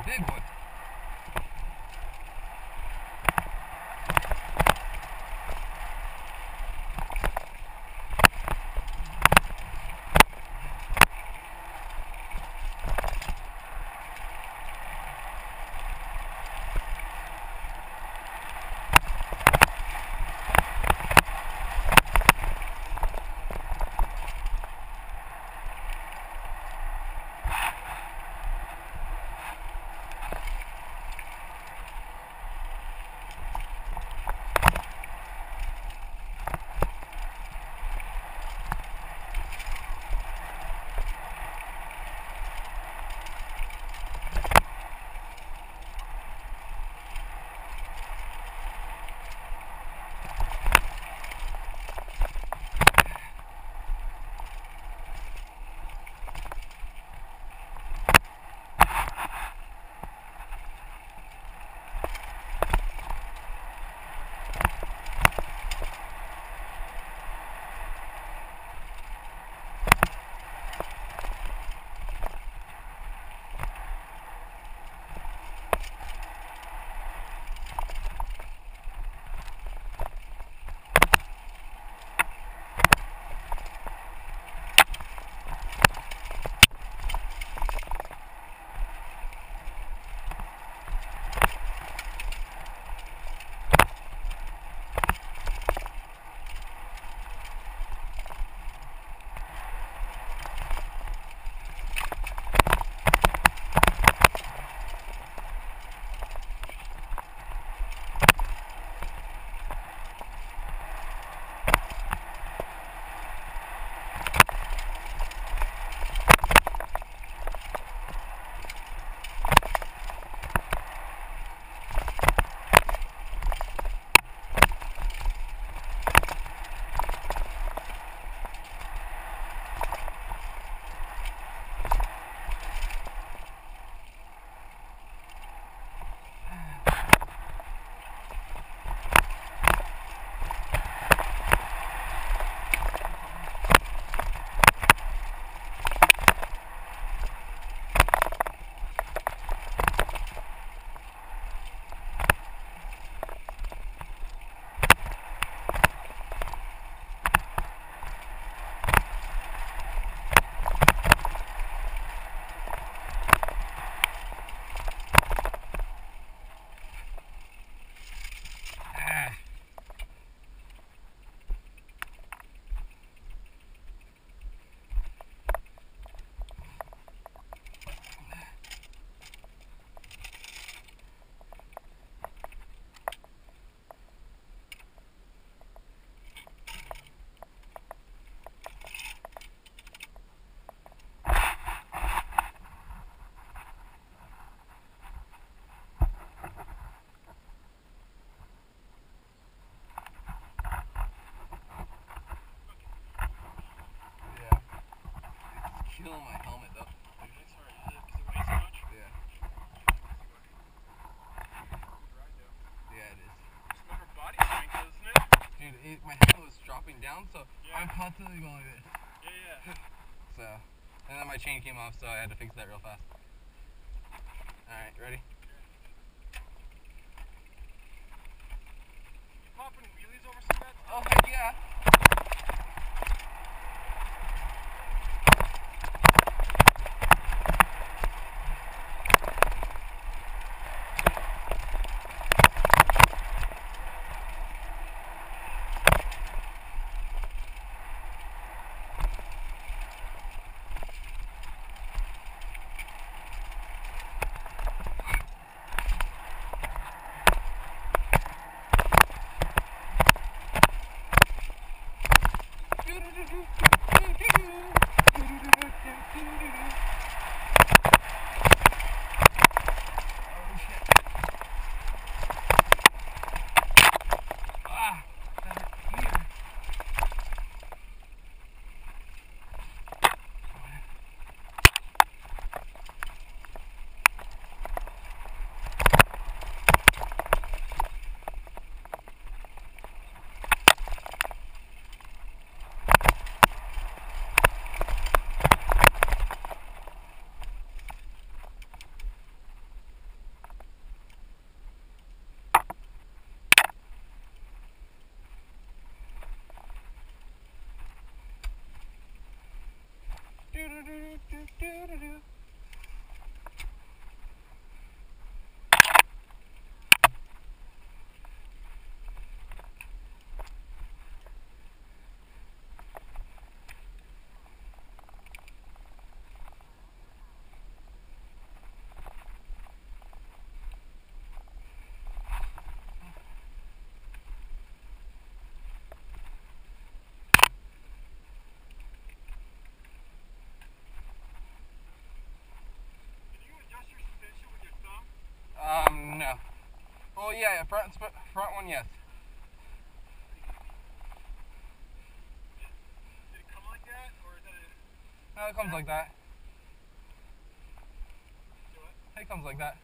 big one. Killing my helmet though. Sorry, does it weigh so much? Yeah. Yeah, it is. It's good for body strength, isn't it? Dude, my helmet was dropping down, so Yeah. I'm constantly going like this. Yeah. So, and then my chain came off, so I had to fix that real fast. Alright, ready? You popping wheelies over some of that stuff? Oh, heck yeah. Can you adjust your suspension with your thumb? No. Well, yeah, front one, yes. Did it come like that, or is that a... No, it comes like that. Do what? It comes like that.